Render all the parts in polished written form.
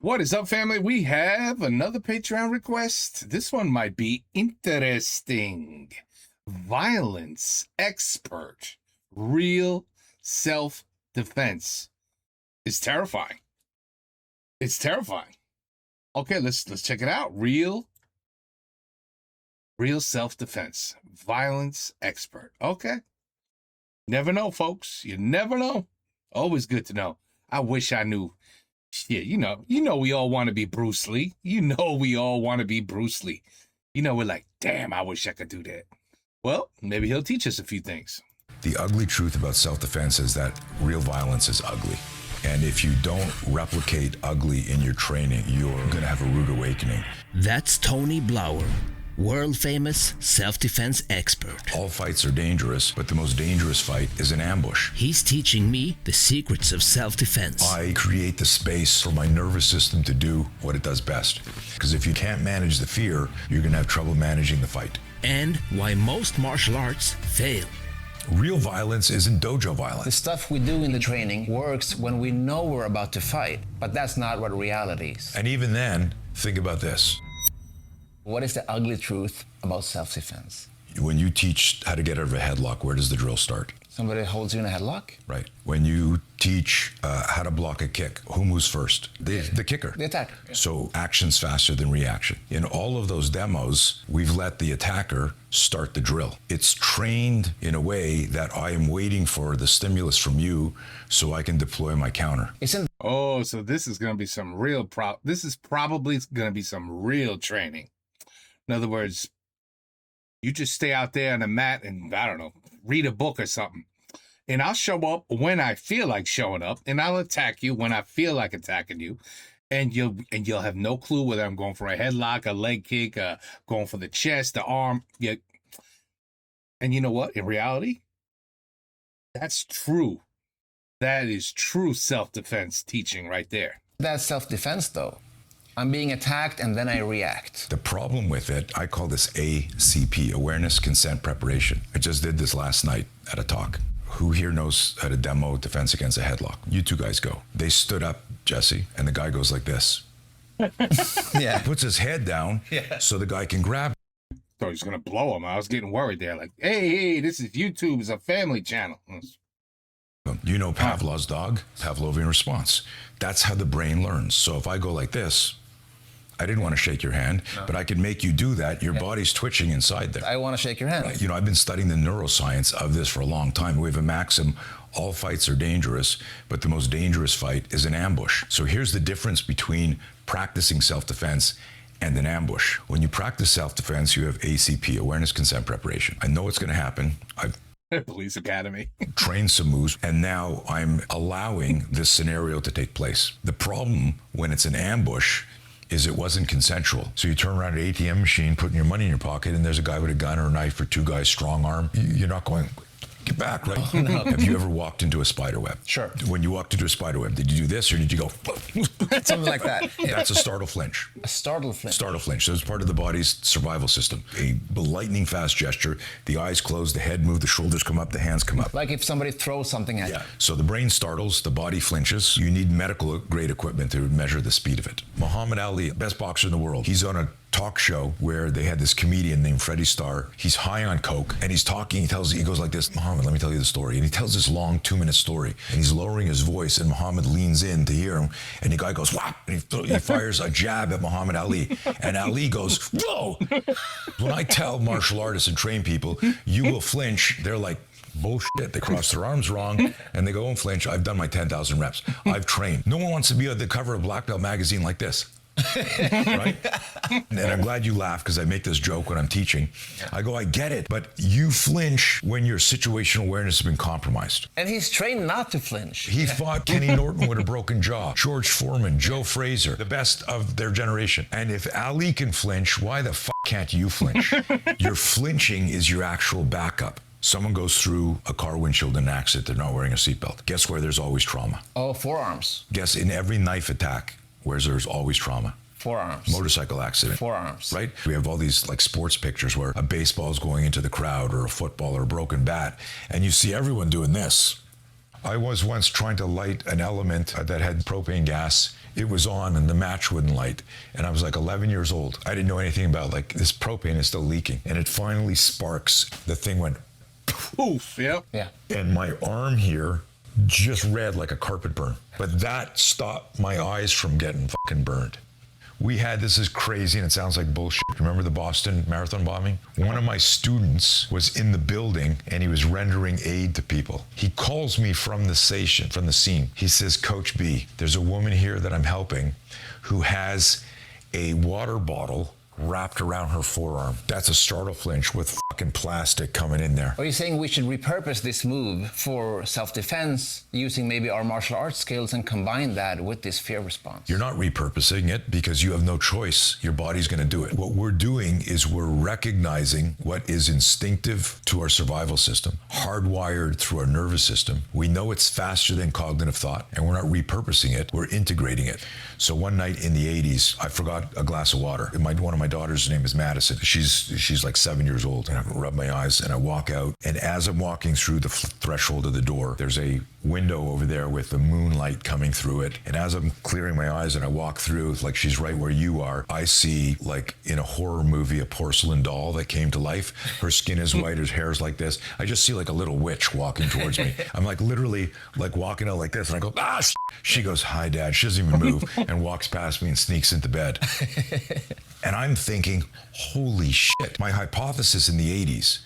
What is up, family? We have another Patreon request. This one might be interesting. Violence expert. Real self-defense. It's terrifying. It's terrifying. Okay, let's check it out. Real self-defense. Violence expert. Okay. Never know, folks. You never know. Always good to know. I wish I knew. Shit, you know, we all want to be Bruce Lee. You know, we all want to be Bruce Lee. You know, we're like, damn, I wish I could do that. Well, maybe he'll teach us a few things. The ugly truth about self-defense is that real violence is ugly. And if you don't replicate ugly in your training, you're going to have a rude awakening. That's Tony Blauer, world-famous self-defense expert. All fights are dangerous, but the most dangerous fight is an ambush. He's teaching me the secrets of self-defense. I create the space for my nervous system to do what it does best. Because if you can't manage the fear, you're going to have trouble managing the fight. And why most martial arts fail. Real violence isn't dojo violence. The stuff we do in the training works when we know we're about to fight, but that's not what reality is. And even then, think about this. What is the ugly truth about self-defense? When you teach how to get out of a headlock, where does the drill start? Somebody holds you in a headlock? Right. When you teach how to block a kick, who moves first? The kicker. The attacker. Yeah. So action's faster than reaction. In all of those demos, we've let the attacker start the drill. It's trained in a way that I am waiting for the stimulus from you so I can deploy my counter. Oh, so this is going to be some real this is probably going to be some real training. In other words, you just stay out there on the mat and, I don't know, read a book or something. And I'll show up when I feel like showing up, and I'll attack you when I feel like attacking you. And you'll have no clue whether I'm going for a headlock, a leg kick, going for the chest, the arm. Yeah. And you know what? In reality, that's true. That is true self-defense teaching right there. That's self-defense, though. I'm being attacked and then I react. The problem with it, I call this ACP, Awareness, Consent, Preparation. I just did this last night at a talk. Who here knows how to demo defense against a headlock? You two guys go. They stood up, Jesse, and the guy goes like this. Yeah. Puts his head down so the guy can grab. So he's going to blow him. I was getting worried there. Like, hey, this is YouTube. It's a family channel. You know Pavlov's dog? Pavlovian response. That's how the brain learns. So if I go like this, I didn't want to shake your hand, but I can make you do that. Your body's twitching inside there. I want to shake your hand. You know, I've been studying the neuroscience of this for a long time. We have a maxim, all fights are dangerous, but the most dangerous fight is an ambush. So here's the difference between practicing self-defense and an ambush. When you practice self-defense, you have ACP, Awareness, Consent, Preparation. I know what's going to happen. I've Police Academy. trained some moves, and now I'm allowing this scenario to take place. The problem when it's an ambush is it wasn't consensual. So you turn around an ATM machine, putting your money in your pocket, and there's a guy with a gun or a knife or two guys strong arm. You're not going, get back, right? Oh, no. Have you ever walked into a spider web? Sure. When you walked into a spider web, did you do this or did you go? Something like that. Yeah. That's a startle flinch. A startle flinch. Startle flinch. So it's part of the body's survival system. A lightning fast gesture, the eyes close, the head move, the shoulders come up, the hands come up. Like if somebody throws something at you. So the brain startles, the body flinches. You need medical grade equipment to measure the speed of it. Muhammad Ali, best boxer in the world. He's on a talk show where they had this comedian named Freddie Starr. He's high on coke and he's talking. He goes like this, Muhammad, let me tell you the story. And he tells this long 2-minute story and he's lowering his voice and Muhammad leans in to hear him. And the guy goes, whap, and he fires a jab at Muhammad Ali. And Ali goes, whoa. When I tell martial artists and train people, you will flinch, they're like, bullshit. They cross their arms wrong and they go and flinch. I've done my 10,000 reps. I've trained. No one wants to be on the cover of Black Belt magazine like this. Right? And I'm glad you laugh because I make this joke when I'm teaching. I go, I get it, but you flinch when your situational awareness has been compromised. And he's trained not to flinch. He fought Kenny Norton with a broken jaw, George Foreman, Joe Frazier, the best of their generation. And if Ali can flinch, why the fuck can't you flinch? Your flinching is your actual backup. Someone goes through a car windshield in an accident, they're not wearing a seatbelt. Guess where there's always trauma? Oh, forearms. Guess in every knife attack, where there's always trauma? Forearms. Motorcycle accident. Forearms. Right? We have all these like sports pictures where a baseball is going into the crowd or a football or a broken bat, and you see everyone doing this. I was once trying to light an element that had propane gas It was on and the match wouldn't light. And I was like 11 years old. I didn't know anything about, like, this propane is still leaking. And it finally sparks. The thing went Poof. Yep. Yeah. and my arm here just red like a carpet burn. But that stopped my eyes from getting fucking burned. We had, this is crazy and it sounds like bullshit. Remember the Boston Marathon bombing? One of my students was in the building and he was rendering aid to people. He calls me from the station, from the scene. He says, Coach B, there's a woman here that I'm helping who has a water bottle wrapped around her forearm. That's a startle flinch with fucking plastic coming in there. Are you saying we should repurpose this move for self-defense using maybe our martial arts skills and combine that with this fear response? You're not repurposing it because you have no choice. Your body's going to do it. What we're doing is we're recognizing what is instinctive to our survival system, hardwired through our nervous system. We know it's faster than cognitive thought, and we're not repurposing it. We're integrating it. So one night in the 80s, I forgot a glass of water. One of my daughter's name is Madison. She's like 7 years old, and I rub my eyes and I walk out. And as I'm walking through the threshold of the door, there's a window over there with the moonlight coming through it. And as I'm clearing my eyes and I walk through, like she's right where you are, I see, like in a horror movie, a porcelain doll that came to life. Her skin is white, her hair's like this. I just see like a little witch walking towards me. I'm like literally like walking out like this, and I go, ah, she goes, hi, Dad. She doesn't even move and walks past me and sneaks into bed. And I'm thinking, holy shit. My hypothesis in the 80s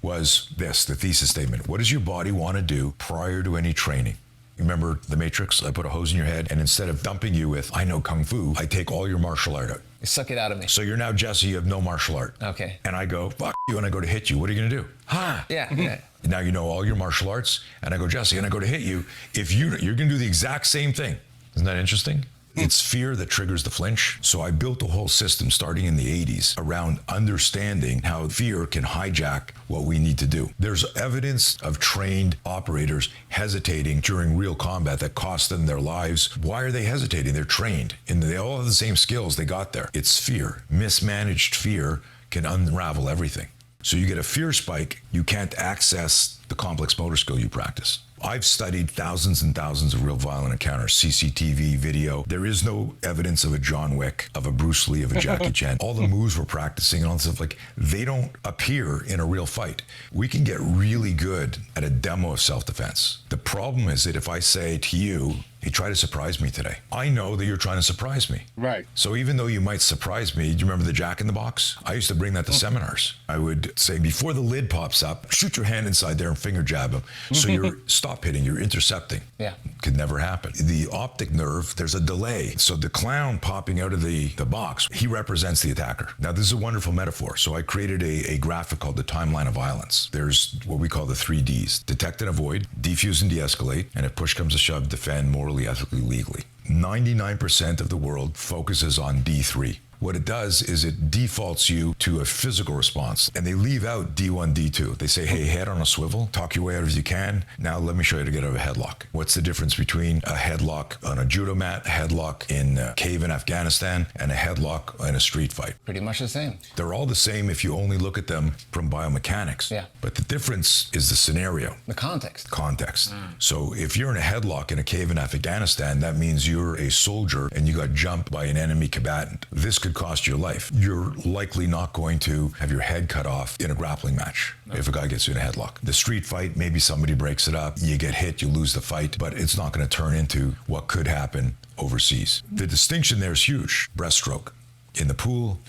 was this, the thesis statement. What does your body want to do prior to any training? You remember The Matrix? I put a hose in your head, and instead of dumping you with, I know Kung Fu, I take all your martial art out. You suck it out of me. So you're now Jesse, you have no martial art. Okay. And I go, fuck you, and I go to hit you. What are you going to do? Ha! Yeah. Now you know all your martial arts, and I go, Jesse, and I go to hit you. You're going to do the exact same thing. Isn't that interesting? It's fear that triggers the flinch. So I built a whole system starting in the 80s around understanding how fear can hijack what we need to do. There's evidence of trained operators hesitating during real combat that cost them their lives. Why are they hesitating? They're trained and they all have the same skills they got there. It's fear. Mismanaged fear can unravel everything. So you get a fear spike, you can't access the complex motor skill you practice. I've studied thousands and thousands of real violent encounters, CCTV, video. There is no evidence of a John Wick, of a Bruce Lee, of a Jackie Chan. All the moves we're practicing and all this stuff, like, they don't appear in a real fight. We can get really good at a demo of self-defense. The problem is that if I say to you, hey, try to surprise me today, I know that you're trying to surprise me. Right. So even though you might surprise me, do you remember the Jack in the Box? I used to bring that to seminars. I would say, before the lid pops up, shoot your hand inside there and finger jab him. So you're stop hitting, you're intercepting. Yeah. Could never happen. The optic nerve, there's a delay. So the clown popping out of the box, he represents the attacker. Now, this is a wonderful metaphor. So I created a graphic called the timeline of violence. There's what we call the 3 Ds: detect and avoid, defuse and de-escalate, and if push comes to shove, defend morally, ethically, legally. 99% of the world focuses on D3. What it does is it defaults you to a physical response, and they leave out D1, D2. They say, hey, head on a swivel, talk your way out as you can. Now let me show you how to get out of a headlock. What's the difference between a headlock on a judo mat, a headlock in a cave in Afghanistan, and a headlock in a street fight? Pretty much the same. They're all the same if you only look at them from biomechanics. Yeah. But the difference is the scenario. The context. So if you're in a headlock in a cave in Afghanistan, that means you're a soldier and you got jumped by an enemy combatant. This could cost your life. You're likely not going to have your head cut off in a grappling match if a guy gets you in a headlock. The street fight, maybe somebody breaks it up, you get hit, you lose the fight, but it's not going to turn into what could happen overseas. The distinction there is huge. Breaststroke in the pool,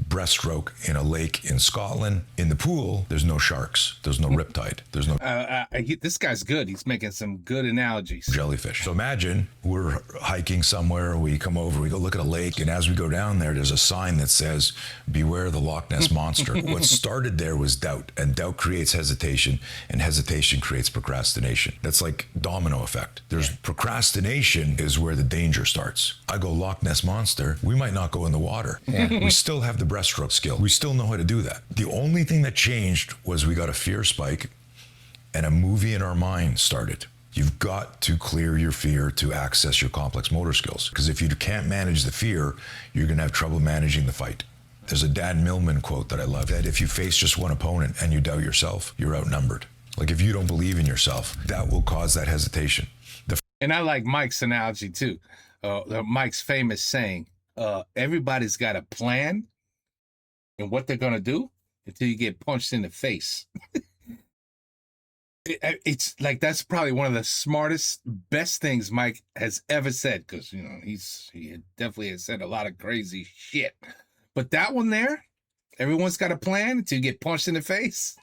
breaststroke in a lake in Scotland. In the pool, there's no sharks, there's no riptide, there's no This guy's good. He's making some good analogies. jellyfish. So imagine we're hiking somewhere, we come over, we go look at a lake, and as we go down there, there's a sign that says, beware the Loch Ness Monster. What started there was doubt, and doubt creates hesitation, and hesitation creates procrastination. That's like domino effect. There's procrastination is where the danger starts. I go Loch Ness Monster, we might not go in the water. We still have the breaststroke skill. We still know how to do that. The only thing that changed was we got a fear spike and a movie in our mind started. You've got to clear your fear to access your complex motor skills. Because if you can't manage the fear, you're going to have trouble managing the fight. There's a Dan Millman quote that I love, that if you face just one opponent and you doubt yourself, you're outnumbered. Like if you don't believe in yourself, that will cause that hesitation. And I like Mike's analogy too. Mike's famous saying, everybody's got a plan and what they're going to do until you get punched in the face. It's like, that's probably one of the smartest, best things Mike has ever said. Cause you know, he definitely has said a lot of crazy shit, but that one there, everyone's got a plan until you get punched in the face.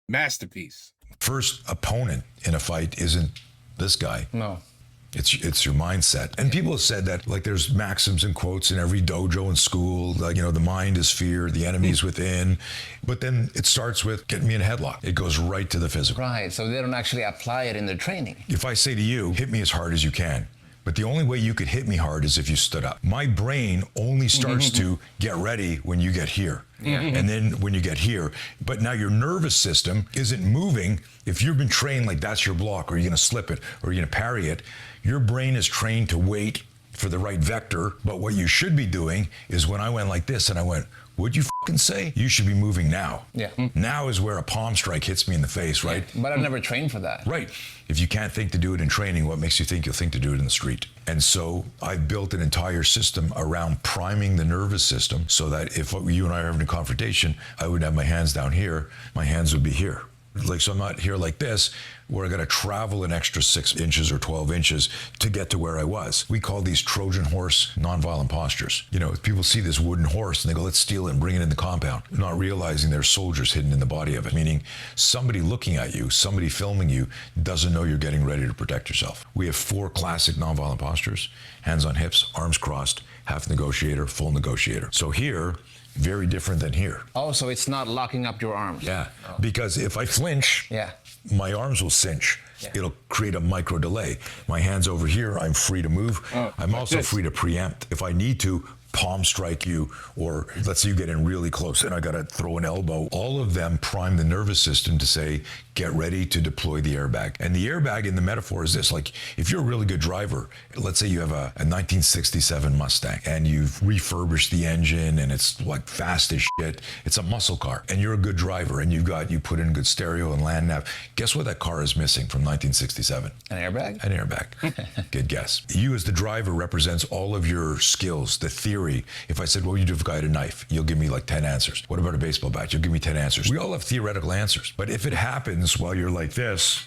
Masterpiece. First opponent in a fight isn't this guy. No. It's your mindset. And people have said that, like, there's maxims and quotes in every dojo and school, like, you know, the mind is fear, the enemy is within. But then it starts with, get me in a headlock. It goes right to the physical. Right, so they don't actually apply it in their training. If I say to you, hit me as hard as you can, but the only way you could hit me hard is if you stood up. My brain only starts to get ready when you get here. And then when you get here, but now your nervous system isn't moving. If you've been trained like that's your block, or you're gonna slip it, or you're gonna parry it, your brain is trained to wait for the right vector. But what you should be doing is, when I went like this and I went, what'd you fucking say? You should be moving now. Yeah. Now is where a palm strike hits me in the face, right? But I've never trained for that. Right. If you can't think to do it in training, what makes you think you'll think to do it in the street? And so I've built an entire system around priming the nervous system, so that if you and I are having a confrontation, I would have my hands down here, my hands would be here. Like, so I'm not here like this, where I got to travel an extra 6 inches or 12 inches to get to where I was. We call these Trojan horse nonviolent postures. You know, people see this wooden horse and they go, let's steal it and bring it in the compound, not realizing there's soldiers hidden in the body of it. Meaning, somebody looking at you, somebody filming you, doesn't know you're getting ready to protect yourself. We have 4 classic nonviolent postures: hands on hips, arms crossed, half negotiator, full negotiator. So here, very different than here. Oh, so it's not locking up your arms. Yeah, because if I flinch, my arms will cinch. It'll create a micro delay. My hands over here, I'm free to move. I'm also free to preempt. If I need to palm strike you, or let's say you get in really close and I gotta throw an elbow, all of them prime the nervous system to say, get ready to deploy the airbag. And the airbag in the metaphor is this: like, if you're a really good driver, let's say you have a 1967 Mustang and you've refurbished the engine and it's like fast as shit, it's a muscle car, and you're a good driver and you put in good stereo and land nav. Guess what that car is missing from 1967? An airbag? An airbag. Good guess. You as the driver represents all of your skills, the theory. If I said, what would you do if a guy had a knife? You'll give me like 10 answers. What about a baseball bat? You'll give me 10 answers. We all have theoretical answers. But if it happens while you're like this,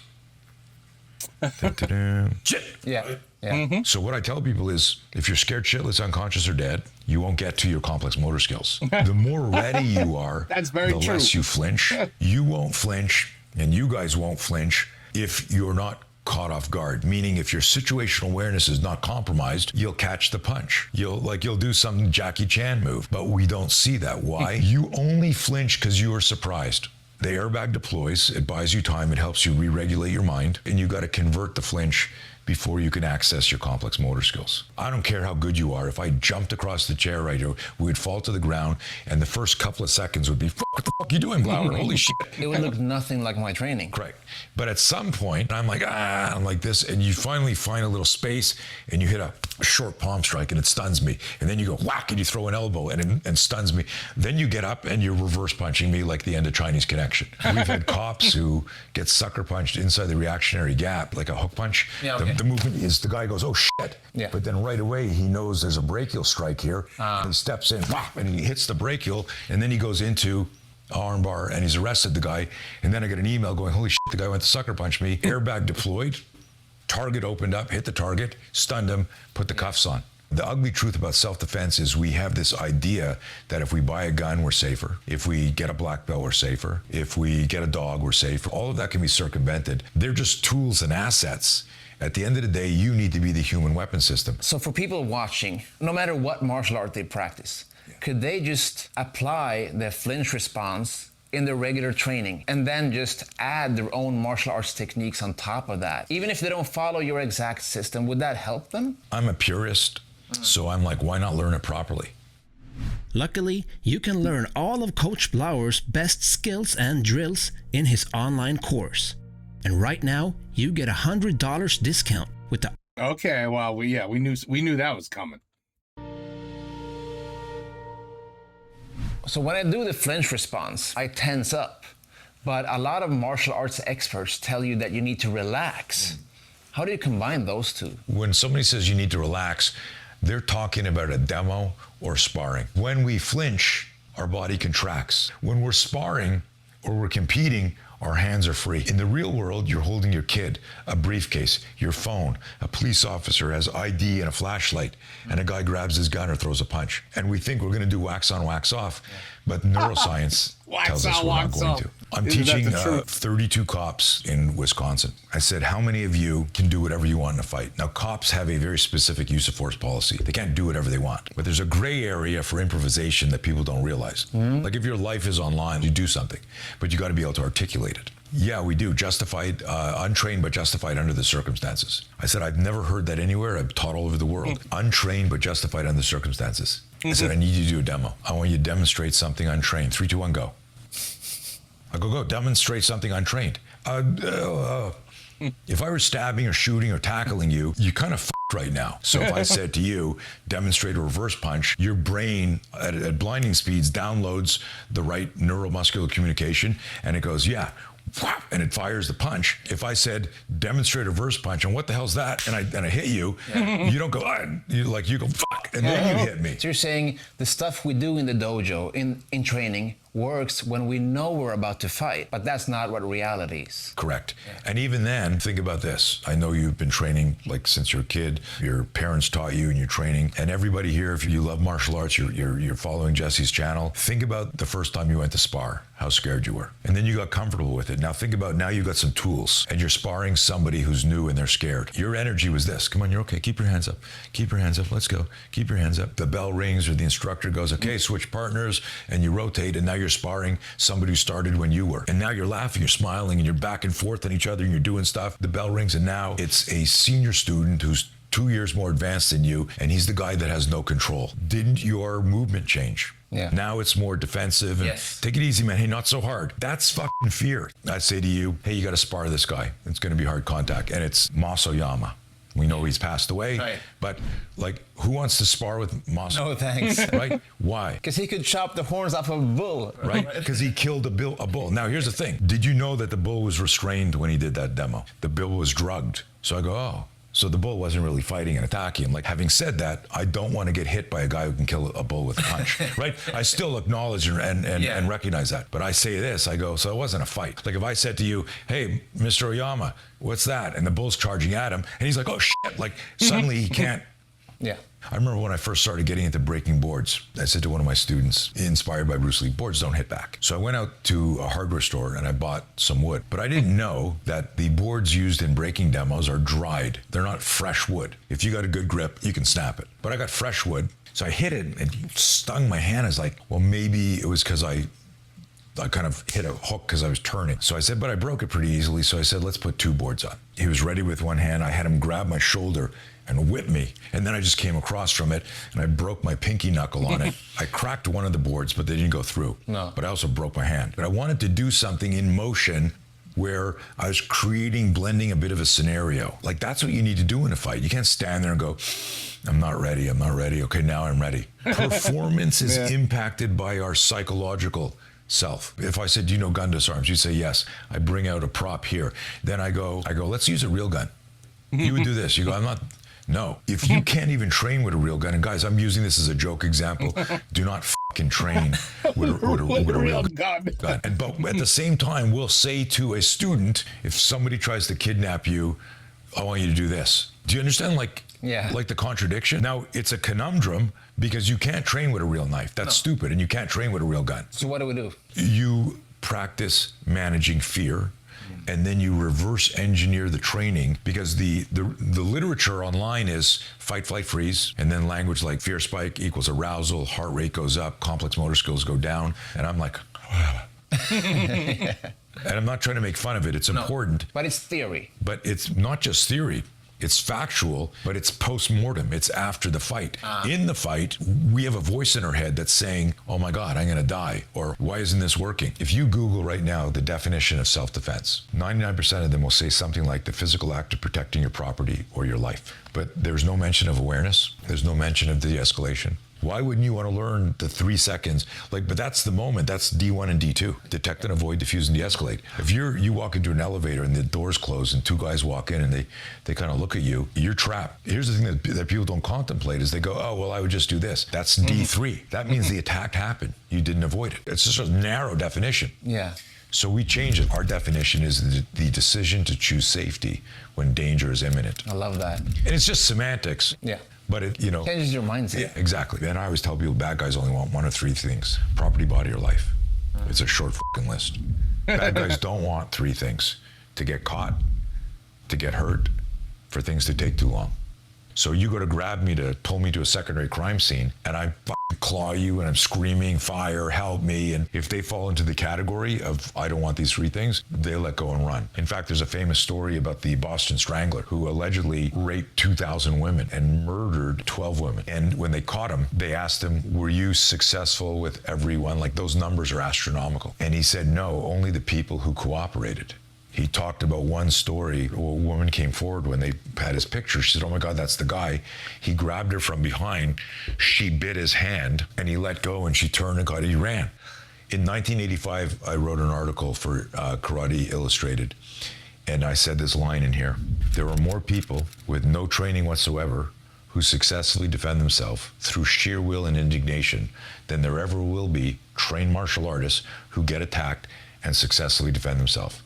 shit. Yeah. So what I tell people is, if you're scared shitless, unconscious, or dead, you won't get to your complex motor skills. The more ready you are, That's very the true. less you flinch. You won't flinch, and you guys won't flinch if you're not caught off guard. Meaning, if your situational awareness is not compromised, you'll catch the punch. You'll do some Jackie Chan move, but we don't see that. Why? You only flinch because you are surprised. The airbag deploys, it buys you time, it helps you re-regulate your mind, and you got to convert the flinch before you can access your complex motor skills. I don't care how good you are. If I jumped across the chair right here, we would fall to the ground, and the first couple of seconds would be, what the fuck you doing, Blauer? Holy shit. It would look nothing like my training. Correct. But at some point, I'm like, I'm like this, and you finally find a little space, and you hit a short palm strike, and it stuns me. And then you go whack, and you throw an elbow, and it stuns me. Then you get up, and you're reverse punching me like the end of Chinese Connection. We've had cops who get sucker punched inside the reactionary gap, like a hook punch. Yeah, okay. The movement is, the guy goes, oh shit. Yeah. But then right away, he knows there's a brachial strike here. He steps in, whap, and he hits the brachial, and then he goes into armbar, and he's arrested the guy. And then I get an email going, holy shit, the guy went to sucker punch me. Airbag deployed, target opened up, hit the target, stunned him, put the cuffs on. The ugly truth about self-defense is we have this idea that if we buy a gun, we're safer. If we get a black belt, we're safer. If we get a dog, we're safer. All of that can be circumvented. They're just tools and assets. At the end of the day, you need to be the human weapon system. So for people watching, no matter what martial art they practice, could they just apply the flinch response in their regular training and then just add their own martial arts techniques on top of that? Even if they don't follow your exact system, would that help them? I'm a purist, so I'm like, why not learn it properly? Luckily, you can learn all of Coach Blauer's best skills and drills in his online course. And right now, you get $100 discount with the... Okay, well, we knew that was coming. So when I do the flinch response, I tense up. But a lot of martial arts experts tell you that you need to relax. How do you combine those two? When somebody says you need to relax, they're talking about a demo or sparring. When we flinch, our body contracts. When we're sparring or we're competing, our hands are free. In the real world, you're holding your kid, a briefcase, your phone. A police officer has ID and a flashlight, and a guy grabs his gun or throws a punch. And we think we're going to do wax on, wax off, but neuroscience tells us we're not going to. I'm teaching 32 cops in Wisconsin. I said, how many of you can do whatever you want in a fight? Now, cops have a very specific use of force policy. They can't do whatever they want. But there's a gray area for improvisation that people don't realize. Like if your life is online, you do something, but you got to be able to articulate it. Yeah, we do. Justified, untrained, but justified under the circumstances. I said, I've never heard that anywhere. I've taught all over the world. Untrained, but justified under the circumstances. I said, I need you to do a demo. I want you to demonstrate something untrained. 3, 2, 1, go. I go, demonstrate something untrained. If I were stabbing or shooting or tackling you, you kind of f***ed right now. So if I said to you, demonstrate a reverse punch, your brain at blinding speeds downloads the right neuromuscular communication, and it goes, yeah, and it fires the punch. If I said demonstrate a reverse punch, and what the hell's that? And I hit you, you don't go, you go fuck, and then you hit me. So you're saying the stuff we do in the dojo, in training, works when we know we're about to fight, but that's not what reality is. Correct. Yeah. And even then, think about this. I know you've been training like since you're a kid. Your parents taught you and you're training. And everybody here, if you love martial arts, you're following Jesse's channel. Think about the first time you went to spar, how scared you were. And then you got comfortable with it. Now think about now you got some tools and you're sparring somebody who's new and they're scared. Your energy was this. Come on, you're okay. Keep your hands up. Keep your hands up. Let's go. Keep your hands up. The bell rings or the instructor goes, okay, switch partners, and you rotate, and now you're sparring somebody who started when you were. And now you're laughing, you're smiling, and you're back and forth on each other, and you're doing stuff. The bell rings, and now it's a senior student who's 2 years more advanced than you, and he's the guy that has no control. Didn't your movement change? Yeah. Now it's more defensive. And yes. Take it easy, man. Hey, not so hard. That's fucking fear. I say to you, hey, you got to spar this guy. It's going to be hard contact. And it's Masoyama. We know he's passed away, right. But like, who wants to spar with Maso? No, thanks. Right? Why? Because he could chop the horns off of a bull. Right? Because he killed a bull. Now, here's the thing. Did you know that the bull was restrained when he did that demo? The bull was drugged. So I go, oh. So the bull wasn't really fighting and attacking him. Like, having said that, I don't want to get hit by a guy who can kill a bull with a punch, right? I still acknowledge and recognize that. But I say this, I go, so it wasn't a fight. Like if I said to you, hey, Mr. Oyama, what's that? And the bull's charging at him, and he's like, oh, shit. Like, suddenly he can't. Yeah. I remember when I first started getting into breaking boards, I said to one of my students, inspired by Bruce Lee, boards don't hit back. So I went out to a hardware store and I bought some wood. But I didn't know that the boards used in breaking demos are dried. They're not fresh wood. If you got a good grip, you can snap it. But I got fresh wood. So I hit it and it stung my hand. I was like, well, maybe it was because I kind of hit a hook because I was turning. So I said, but I broke it pretty easily. So I said, let's put 2 boards on. He was ready with one hand. I had him grab my shoulder and whip me. And then I just came across from it and I broke my pinky knuckle on it. I cracked one of the boards, but they didn't go through. No. But I also broke my hand. But I wanted to do something in motion where I was blending a bit of a scenario. Like, that's what you need to do in a fight. You can't stand there and go, I'm not ready. Okay, now I'm ready. Performance is impacted by our psychological self. If I said, do you know gun disarms? You'd say, yes. I bring out a prop here. Then I go, let's use a real gun. You would do this. You go, I'm not. No. If you can't even train with a real gun, and guys, I'm using this as a joke example, do not fucking train with a real gun. But at the same time, we'll say to a student, if somebody tries to kidnap you, I want you to do this. Do you understand, like the contradiction? Now, it's a conundrum because you can't train with a real knife. That's stupid, and you can't train with a real gun. So what do we do? You practice managing fear, and then you reverse engineer the training, because the literature online is fight, flight, freeze, and then language like fear spike equals arousal, heart rate goes up, complex motor skills go down, and I'm like, and I'm not trying to make fun of it. It's important. But it's theory. But it's not just theory. It's factual, but it's post-mortem. It's after the fight. In the fight, we have a voice in our head that's saying, oh my God, I'm gonna die, or why isn't this working? If you Google right now the definition of self-defense, 99% of them will say something like the physical act of protecting your property or your life. But there's no mention of awareness. There's no mention of de-escalation. Why wouldn't you want to learn the 3 seconds? But that's the moment. That's D1 and D2. Detect and avoid, diffuse and de-escalate. If you walk into an elevator and the doors close and 2 guys walk in and they kind of look at you, you're trapped. Here's the thing that people don't contemplate is they go, oh, well, I would just do this. That's D3. That means the attack happened. You didn't avoid it. It's just a narrow definition. Yeah. So we change it. Our definition is the decision to choose safety when danger is imminent. I love that. And it's just semantics. Yeah. But it, changes your mindset. Yeah, exactly. And I always tell people bad guys only want 1 of 3 things: property, body, or life. It's a short fucking list. Bad guys don't want 3 things: to get caught, to get hurt, for things to take too long. So you go to grab me to pull me to a secondary crime scene, and I claw you and I'm screaming, fire, help me. And if they fall into the category of I don't want these 3 things, they let go and run. In fact, there's a famous story about the Boston Strangler who allegedly raped 2,000 women and murdered 12 women. And when they caught him, they asked him, were you successful with everyone? Like, those numbers are astronomical. And he said, no, only the people who cooperated. He talked about one story. A woman came forward when they had his picture. She said, oh my God, that's the guy. He grabbed her from behind. She bit his hand and he let go and she turned and he ran. In 1985, I wrote an article for Karate Illustrated. And I said this line in here: there are more people with no training whatsoever who successfully defend themselves through sheer will and indignation than there ever will be trained martial artists who get attacked and successfully defend themselves.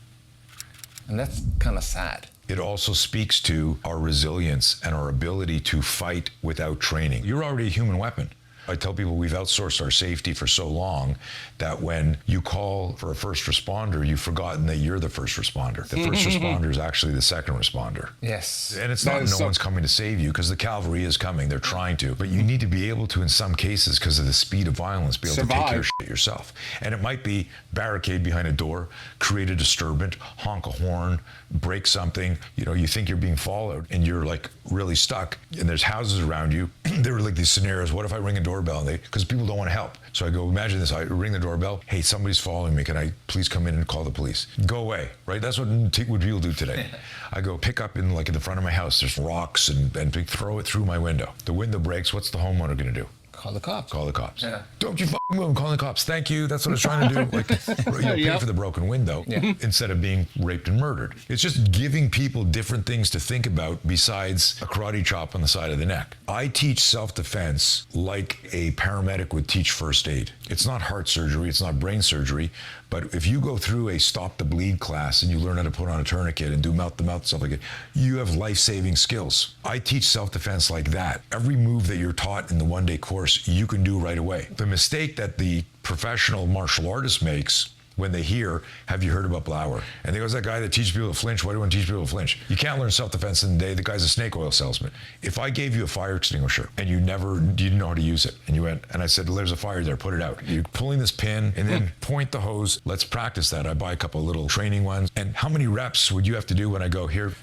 And that's kind of sad. It also speaks to our resilience and our ability to fight without training. You're already a human weapon. I tell people we've outsourced our safety for so long that when you call for a first responder, you've forgotten that you're the first responder. The first responder is actually the second responder. Yes. And it's not no one's coming to save you, because the cavalry is coming. They're trying to. But you need to be able to, in some cases, because of the speed of violence, be able to take care of shit yourself. And it might be barricade behind a door, create a disturbance, honk a horn, break something. You think you're being followed and you're like really stuck and there's houses around you. There were like these scenarios. What if I ring a doorbell? Because people don't want to help. So I go, imagine this. I ring the doorbell. Hey, somebody's following me. Can I please come in and call the police? Go away, right? That's what people do today. I go pick up in the front of my house. There's rocks and throw it through my window. The window breaks. What's the homeowner going to do? Call the cops. Call the cops. Yeah. Don't you fucking move. I'm calling the cops. Thank you. That's what I was trying to do. Pay for the broken window instead of being raped and murdered. It's just giving people different things to think about besides a karate chop on the side of the neck. I teach self-defense like a paramedic would teach first aid. It's not heart surgery. It's not brain surgery. But if you go through a stop the bleed class and you learn how to put on a tourniquet and do mouth-to-mouth stuff like that, you have life-saving skills. I teach self-defense like that. Every move that you're taught in the one-day course, you can do right away. The mistake that the professional martial artist makes when they hear, have you heard about Blower? And they go, that guy that teaches people to flinch, why do you want to teach people to flinch? You can't learn self-defense in a day. The guy's a snake oil salesman. If I gave you a fire extinguisher and you didn't know how to use it, and you went, and I said, there's a fire there, put it out. You're pulling this pin and then point the hose. Let's practice that. I buy a couple of little training ones. And how many reps would you have to do when I go here?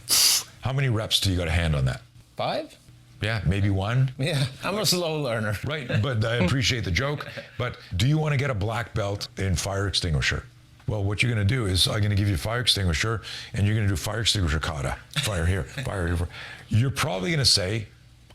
How many reps do you got a hand on that? 5? Yeah, maybe 1. Yeah, I'm a slow learner. Right, but I appreciate the joke. But do you want to get a black belt in fire extinguisher? Well, what you're going to do is I'm going to give you a fire extinguisher, and you're going to do fire extinguisher kata. Fire here, fire here. You're probably going to say,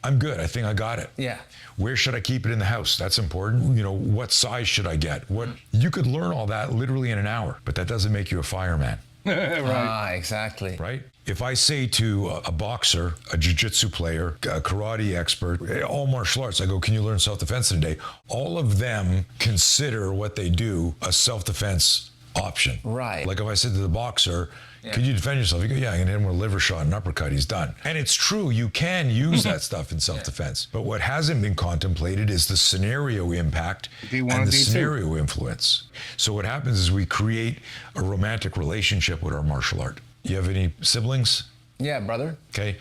I'm good. I think I got it. Yeah. Where should I keep it in the house? That's important. What size should I get? You could learn all that literally in an hour, but that doesn't make you a fireman. Right. Exactly. Right? If I say to a boxer, a jiu-jitsu player, a karate expert, all martial arts, I go, can you learn self-defense in a day? All of them consider what they do a self-defense option. Right. Like if I said to the boxer, could you defend yourself? You go, yeah, I can hit him with a liver shot and uppercut, he's done. And it's true, you can use that stuff in self-defense. But what hasn't been contemplated is the scenario impact and the scenario influence. So what happens is we create a romantic relationship with our martial art. You have any siblings? Yeah, brother. Okay.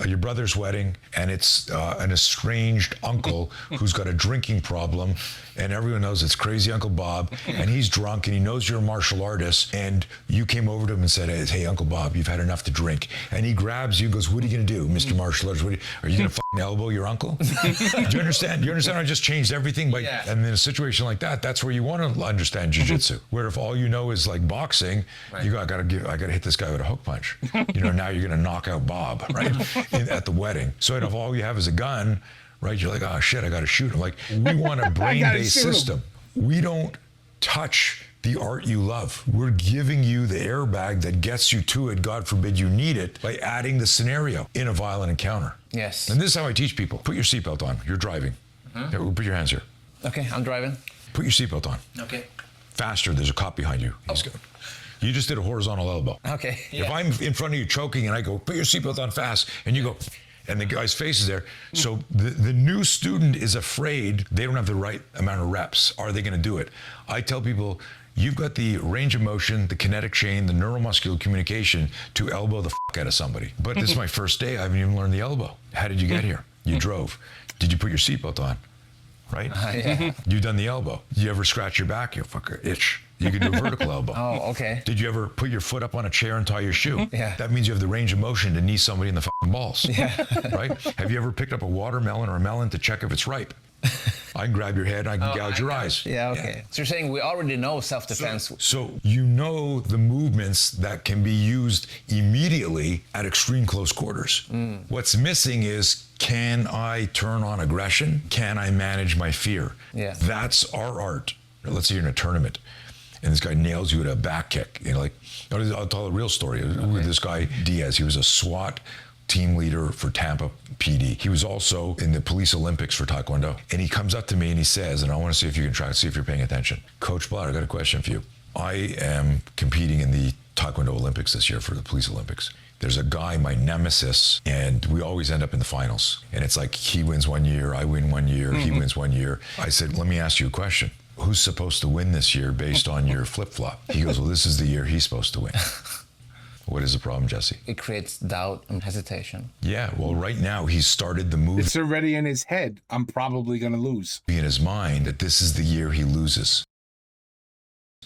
Your brother's wedding, and it's an estranged uncle who's got a drinking problem, and everyone knows it's crazy Uncle Bob, and he's drunk, and he knows you're a martial artist, and you came over to him and said, hey, Uncle Bob, you've had enough to drink. And he grabs you and goes, what are you going to do, Mr. Martial Artist? Are you going to fucking elbow your uncle? Do you understand? I just changed everything? And in a situation like that, that's where you want to understand jiu-jitsu. Where if all you know is like boxing, you go, I got to hit this guy with a hook punch. Now you're going to knock out Bob, right? At the wedding. So if all you have is a gun, right? You're like, oh shit, I got to shoot him. Like, we want a brain-based system. We don't touch the art you love. We're giving you the airbag that gets you to it, God forbid you need it, by adding the scenario in a violent encounter. Yes. And this is how I teach people. Put your seatbelt on. You're driving. Here, put your hands here. Okay, I'm driving. Put your seatbelt on. Okay. Faster, there's a cop behind you. He's going. You just did a horizontal elbow. Okay. Yeah. If I'm in front of you choking and I go, put your seatbelt on fast, and you go, and the guy's face is there. So the new student is afraid they don't have the right amount of reps. Are they going to do it? I tell people, you've got the range of motion, the kinetic chain, the neuromuscular communication to elbow the fuck out of somebody. But this is my first day. I haven't even learned the elbow. How did you get here? You drove. Did you put your seatbelt on? Right? Yeah. You've done the elbow. Did you ever scratch your back? You fucker, itch. You can do a vertical elbow. Oh, okay. Did you ever put your foot up on a chair and tie your shoe? Yeah. That means you have the range of motion to knee somebody in the fucking balls. Yeah. Right? Have you ever picked up a watermelon or a melon to check if it's ripe? I can grab your head and I can gouge your eyes. Yeah, okay. Yeah. So you're saying we already know self-defense. So you know the movements that can be used immediately at extreme close quarters. What's missing is, can I turn on aggression? Can I manage my fear? Yeah. That's our art. Let's say you're in a tournament and this guy nails you with a back kick. You know, like, I'll tell a real story. With this guy, Diaz, he was a SWAT team leader for Tampa PD. He was also in the police Olympics for Taekwondo. And he comes up to me and he says, and I want to see if you can try to see if you're paying attention. Coach Blatt, I got a question for you. I am competing in the Taekwondo Olympics this year for the police Olympics. There's a guy, my nemesis, and we always end up in the finals. And it's like, he wins 1 year, I win 1 year, he wins 1 year. I said, let me ask you a question. Who's supposed to win this year based on your flip-flop? He goes, well, this is the year he's supposed to win. What is the problem, Jesse? It creates doubt and hesitation. Yeah, well, right now he's started the move. It's already in his head. I'm probably going to lose. In his mind that this is the year he loses.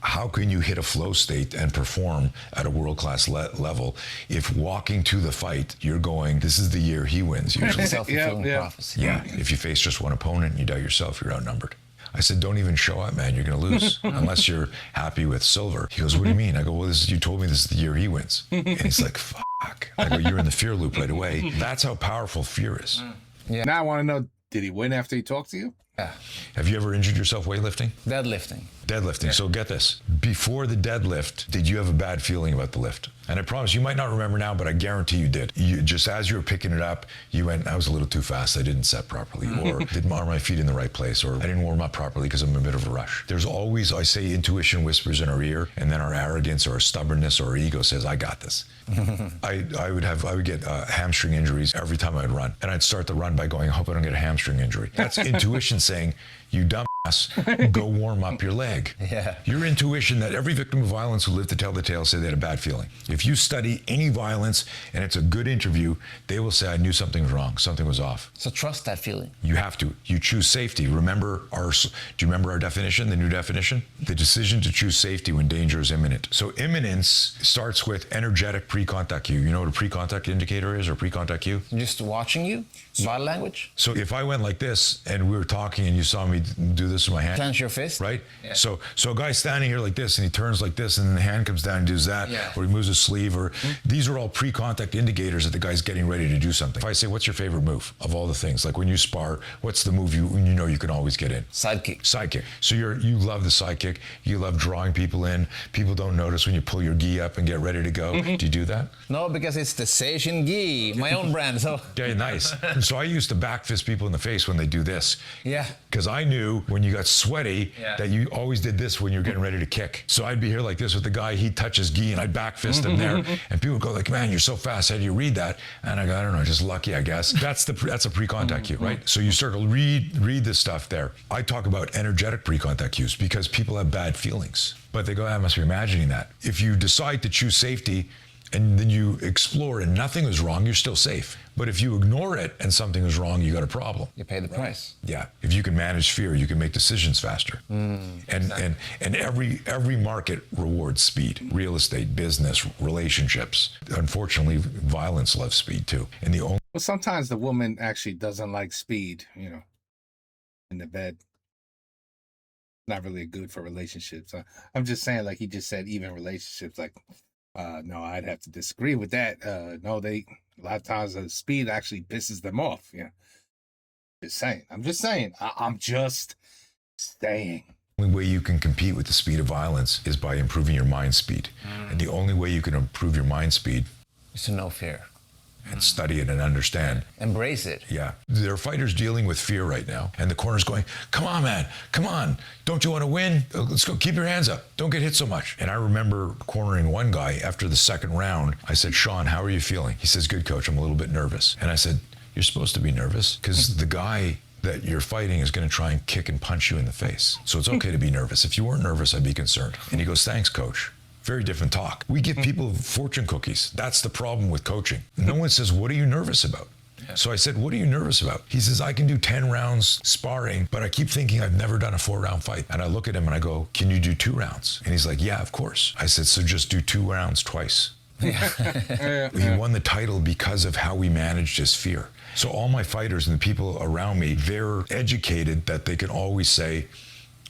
How can you hit a flow state and perform at a world-class level if walking to the fight, you're going, this is the year he wins usually? Self-fulfilling prophecy. Yeah, if you face just one opponent and you doubt yourself, you're outnumbered. I said, don't even show up, man. You're going to lose unless you're happy with silver. He goes, what do you mean? I go, well, you told me this is the year he wins. And he's like, fuck. I go, you're in the fear loop right away. That's how powerful fear is. Yeah. Now I want to know, did he win after he talked to you? Yeah. Have you ever injured yourself weightlifting? Deadlifting. Deadlifting. Yeah. So get this. Before the deadlift, did you have a bad feeling about the lift? And I promise you might not remember now, but I guarantee you did. You, just as you were picking it up, you went, I was a little too fast. I didn't set properly, or didn't arm my feet in the right place, or I didn't warm up properly because I'm in a bit of a rush. There's always, I say, intuition whispers in our ear, and then our arrogance or our stubbornness or our ego says, I got this. I would get hamstring injuries every time I'd run. And I'd start the run by going, I hope I don't get a hamstring injury. That's intuition saying, you dumbass, go warm up your leg. Yeah. Your intuition that every victim of violence who lived to tell the tale said they had a bad feeling. If you study any violence and it's a good interview, they will say, I knew something was wrong, something was off. So trust that feeling. You have to. You choose safety. Remember do you remember our definition, the new definition? The decision to choose safety when danger is imminent. So imminence starts with energetic pre-contact cue. You know what a pre-contact indicator is, or pre-contact cue? Just watching you, body language. So if I went like this and we were talking and you saw me do this with my hand. Clench your fist. Right? Yeah. So a guy's standing here like this and he turns like this and then the hand comes down and does that, or he moves his sleeve, or these are all pre-contact indicators that the guy's getting ready to do something. If I say, what's your favorite move of all the things? Like when you spar, what's the move you know you can always get in? Sidekick. Sidekick. So you love the sidekick. You love drawing people in. People don't notice when you pull your gi up and get ready to go. Do you do that? No, because it's the Seishin gi, my own brand. So yeah, nice. So I used to back fist people in the face when they do this. Yeah. Because I knew when you got sweaty that you always did this when you're getting ready to kick. So I'd be here like this with the guy, he'd touch his gi and I'd back fist him there. And people would go like, man, you're so fast. How do you read that? And I go, I don't know, just lucky, I guess. That's a pre-contact cue, right? So you start to read this stuff there. I talk about energetic pre-contact cues because people have bad feelings. But they go, I must be imagining that. If you decide to choose safety and then you explore and nothing is wrong, you're still safe. But if you ignore it and something is wrong, you got a problem. You pay the price. Yeah. If you can manage fear, you can make decisions faster. And every market rewards speed. Real estate, business, relationships. Unfortunately, violence loves speed too. And the only Well, sometimes the woman actually doesn't like speed, in the bed. Not really good for relationships. I'm just saying, like he just said, even relationships, like, no, I'd have to disagree with that. No, a lot of times the speed actually pisses them off. Yeah. Just saying. I'm just saying. I'm just saying. The only way you can compete with the speed of violence is by improving your mind speed. And the only way you can improve your mind speed is to know fear. And study it and understand. Embrace it. Yeah. There are fighters dealing with fear right now. And the corner's going, come on, man. Come on. Don't you want to win? Let's go. Keep your hands up. Don't get hit so much. And I remember cornering one guy after the second round. I said, Sean, how are you feeling? He says, good, coach. I'm a little bit nervous. And I said, you're supposed to be nervous because the guy that you're fighting is going to try and kick and punch you in the face. So it's okay to be nervous. If you weren't nervous, I'd be concerned. And he goes, thanks, coach. Very different talk. We give people fortune cookies. That's the problem with coaching. No one says, what are you nervous about? So I said, what are you nervous about? He says, I can do 10 rounds sparring, but I keep thinking I've never done a 4-round fight. And I look at him and I go, can you do 2 rounds? And he's like, yeah, of course. I said, so just do 2 rounds twice. He won the title because of how we managed his fear. So all my fighters and the people around me, they're educated that they can always say,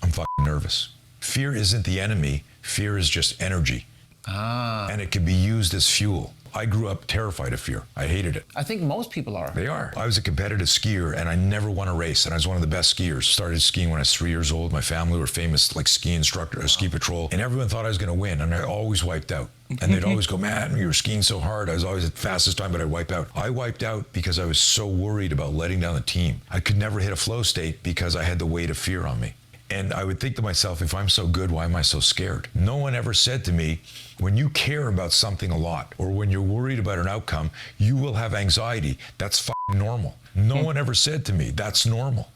I'm fucking nervous. Fear isn't the enemy. Fear is just energy. And it can be used as fuel. I grew up terrified of fear. I hated it. I think most people are. They are. I was a competitive skier and I never won a race. And I was one of the best skiers. Started skiing when I was 3 years old. My family were famous like ski instructor or ski patrol. And everyone thought I was going to win. And I always wiped out. And they'd always go, man, you were skiing so hard. I was always at the fastest time, but I'd wipe out. I wiped out because I was so worried about letting down the team. I could never hit a flow state because I had the weight of fear on me. And I would think to myself, if I'm so good, why am I so scared? No one ever said to me, when you care about something a lot, or when you're worried about an outcome, you will have anxiety. That's fucking normal. No one ever said to me, that's normal.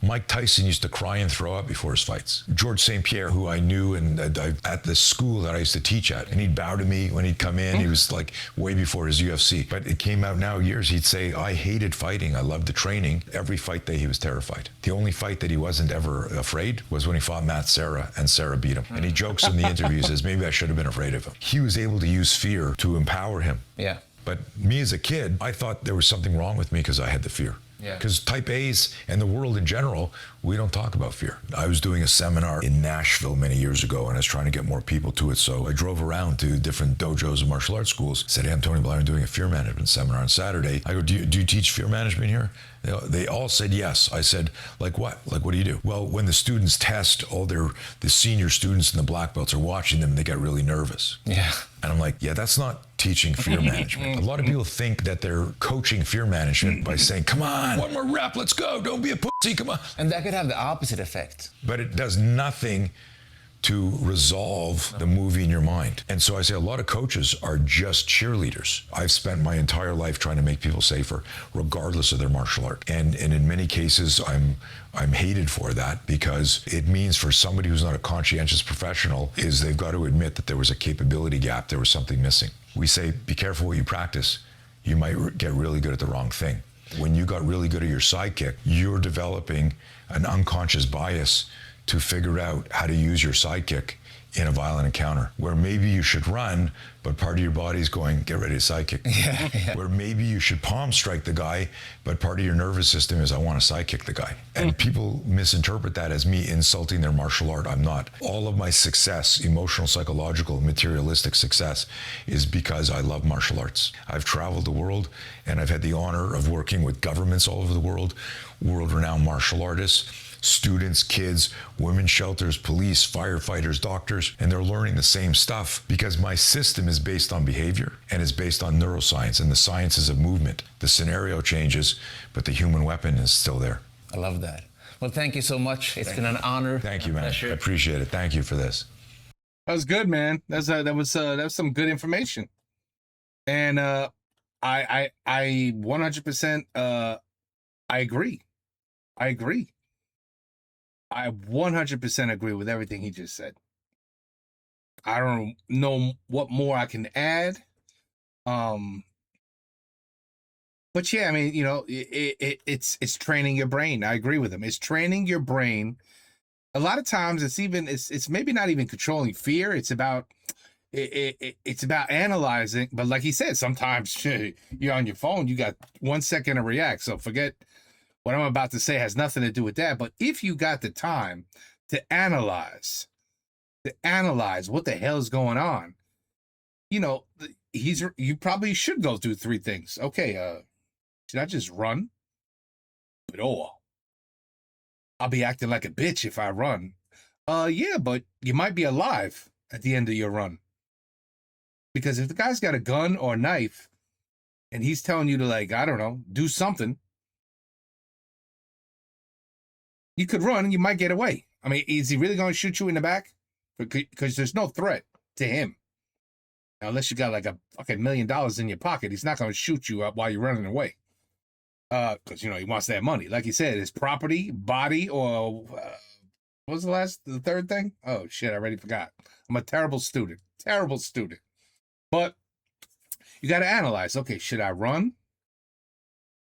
Mike Tyson used to cry and throw up before his fights. George St. Pierre, who I knew and at the school that I used to teach at, and he'd bow to me when he'd come in. He was like way before his UFC. But it came out now years, he'd say, I hated fighting. I loved the training. Every fight day he was terrified. The only fight that he wasn't ever afraid was when he fought Matt Serra and Serra beat him. And he jokes in the interview, says, maybe I should have been afraid of him. He was able to use fear to empower him. Yeah. But me as a kid, I thought there was something wrong with me because I had the fear. Because type A's and the world in general, we don't talk about fear. I was doing a seminar in Nashville many years ago, and I was trying to get more people to it. So I drove around to different dojos and martial arts schools. Said, hey, I'm Tony Blair. I'm doing a fear management seminar on Saturday. I go, do you teach fear management here? They all said yes. I said, like what? Like, what do you do? Well, when the students test, the senior students and the black belts are watching them, they get really nervous. Yeah. And I'm like, yeah, that's not teaching fear management. A lot of people think that they're coaching fear management by saying, come on, one more rep, let's go. Don't be a pussy, come on. And that could have the opposite effect. But it does nothing to resolve the movie in your mind. And so I say a lot of coaches are just cheerleaders. I've spent my entire life trying to make people safer, regardless of their martial art. And in many cases, I'm hated for that because it means for somebody who's not a conscientious professional is they've got to admit that there was a capability gap, there was something missing. We say, be careful what you practice. You might get really good at the wrong thing. When you got really good at your sidekick, you're developing an unconscious bias to figure out how to use your sidekick in a violent encounter, where maybe you should run, but part of your body's going, get ready to sidekick. Yeah. Where maybe you should palm strike the guy, but part of your nervous system is, I want to sidekick the guy. And people misinterpret that as me insulting their martial art. I'm not. All of my success, emotional, psychological, materialistic success, is because I love martial arts. I've traveled the world, and I've had the honor of working with governments all over the world, world-renowned martial artists, students, kids, women's shelters, police, firefighters, doctors, and they're learning the same stuff because my system is based on behavior and is based on neuroscience and the sciences of movement. The scenario changes, but the human weapon is still there. I love that. Well, thank you so much. It's been an honor. Thank you, man. Pleasure. I appreciate it. Thank you for this. That was good, man. That was some good information. And I 100% I agree. I 100% agree with everything he just said. I don't know what more I can add. But yeah, I mean, you know, it's training your brain. I agree with him. It's training your brain. A lot of times it's maybe not even controlling fear. It's about analyzing. But like he said, sometimes you're on your phone, you got 1 second to react. So forget what I'm about to say, has nothing to do with that. But if you got the time to analyze what the hell is going on, you know, you probably should go through 3 things. Okay, should I just run? at all. I'll be acting like a bitch if I run. Yeah, but you might be alive at the end of your run. Because if the guy's got a gun or a knife and he's telling you to, like, I don't know, do something, you could run and you might get away. I mean, is he really going to shoot you in the back? Because there's no threat to him. Now, unless you got like a fucking $1 million in your pocket, he's not going to shoot you up while you're running away. Because, you know, he wants that money. Like he said, his property, body, or what was the third thing? Oh, shit, I already forgot. I'm a terrible student. Terrible student. But you got to analyze. Okay, should I run?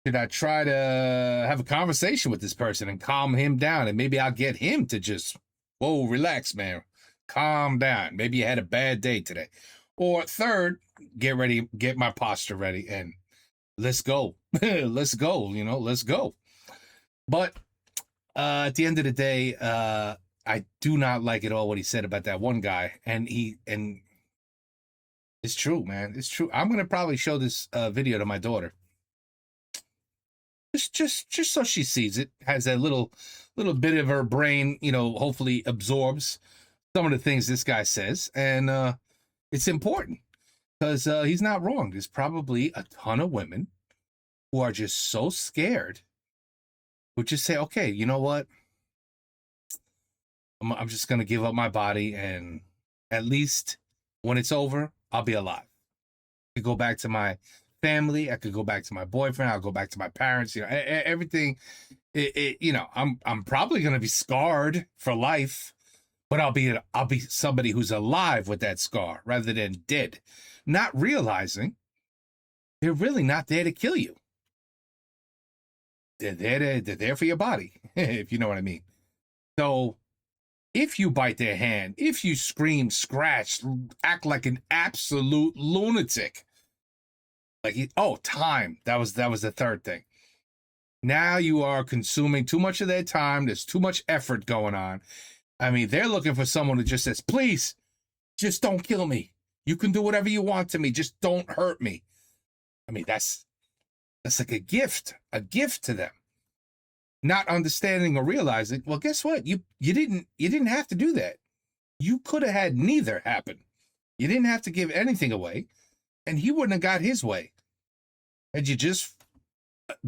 Should I try to have a conversation with this person and calm him down? And maybe I'll get him to just, whoa, relax, man. Calm down. Maybe you had a bad day today. Or third, get ready, get my posture ready, and let's go. Let's go, you know, let's go. But at the end of the day, I do not like at all what he said about that one guy. And it's true, man. It's true. I'm going to probably show this video to my daughter. Just so she sees it, has that little bit of her brain, you know, hopefully absorbs some of the things this guy says. And it's important because he's not wrong. There's probably a ton of women who are just so scared, who just say, okay, you know what? I'm just going to give up my body, and at least when it's over, I'll be alive. I could go back to my family. I could go back to my boyfriend. I'll go back to my parents. You know, everything. You know, I'm probably going to be scarred for life, but I'll be somebody who's alive with that scar rather than dead, not realizing they're really not there to kill you. They're there for your body, if you know what I mean. So if you bite their hand, if you scream, scratch, act like an absolute lunatic, like, oh, time. That was the third thing. Now you are consuming too much of their time. There's too much effort going on. I mean, they're looking for someone who just says, please, just don't kill me. You can do whatever you want to me. Just don't hurt me. I mean, that's like a gift to them. Not understanding or realizing, well, guess what? You didn't have to do that. You could have had neither happen. You didn't have to give anything away, and he wouldn't have got his way. And you just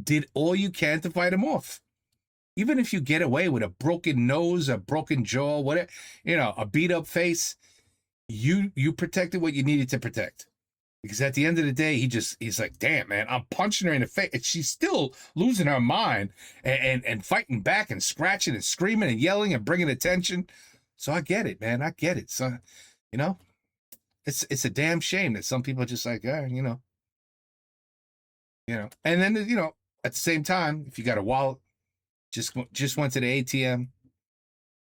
did all you can to fight him off. Even if you get away with a broken nose, a broken jaw, whatever, you know, a beat up face, you protected what you needed to protect. Because at the end of the day, he's like, damn, man, I'm punching her in the face. And she's still losing her mind and fighting back and scratching and screaming and yelling and bringing attention. So I get it, man. I get it. So, you know, it's a damn shame that some people are just like, you know. And then, you know, at the same time, if you got a wallet, just went to the ATM,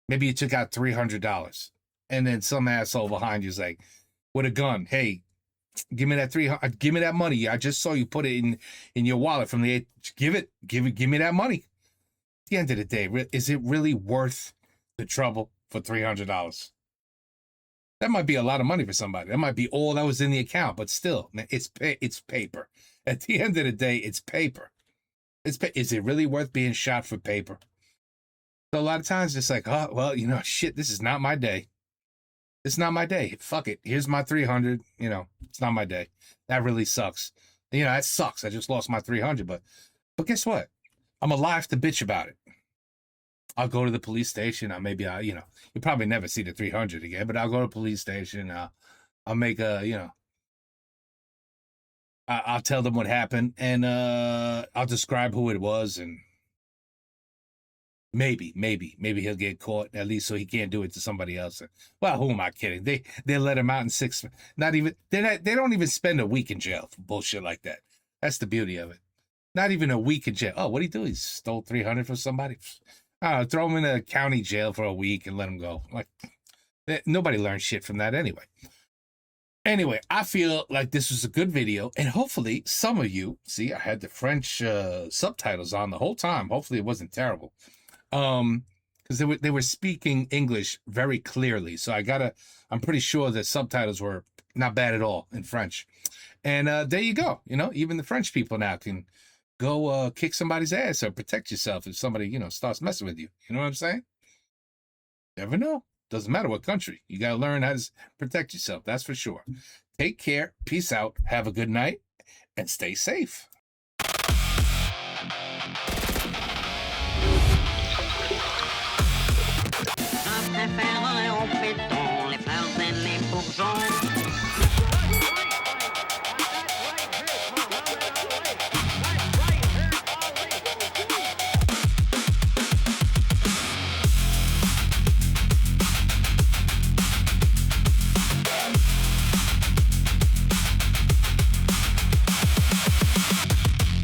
maybe you took out $300. And then some asshole behind you is like, with a gun, hey, give me that $300. Give me that money. I just saw you put it in your wallet from the. Give me that money. At the end of the day, is it really worth the trouble for $300? That might be a lot of money for somebody. That might be all that was in the account, but still, man, it's paper. At the end of the day, it's paper. Is it really worth being shot for paper? So a lot of times it's like, oh, well, you know, shit, this is not my day. It's not my day. Fuck it. Here's my 300. You know, it's not my day. That really sucks. You know, that sucks. I just lost my 300. But guess what? I'm alive to bitch about it. I'll go to the police station. You know, you'll probably never see the 300 again, but I'll go to the police station. I'll make you know, I'll tell them what happened, and I'll describe who it was, and maybe he'll get caught, at least so he can't do it to somebody else. Well, who am I kidding? They let him out in 6. They don't even spend a week in jail for bullshit like that. That's the beauty of it. Not even a week in jail. Oh, what'd he do? He stole 300 from somebody. Throw him in a county jail for a week and let him go. Like, nobody learns shit from that anyway. Anyway, I feel like this was a good video, and hopefully some of you, see, I had the French subtitles on the whole time. Hopefully it wasn't terrible. Because they were speaking English very clearly. So I'm pretty sure the subtitles were not bad at all in French. And there you go. You know, even the French people now can go kick somebody's ass or protect yourself if somebody, starts messing with you. You know what I'm saying? Never know. Doesn't matter what country. You got to learn how to protect yourself. That's for sure. Take care. Peace out. Have a good night and stay safe. Je préfère un pétard.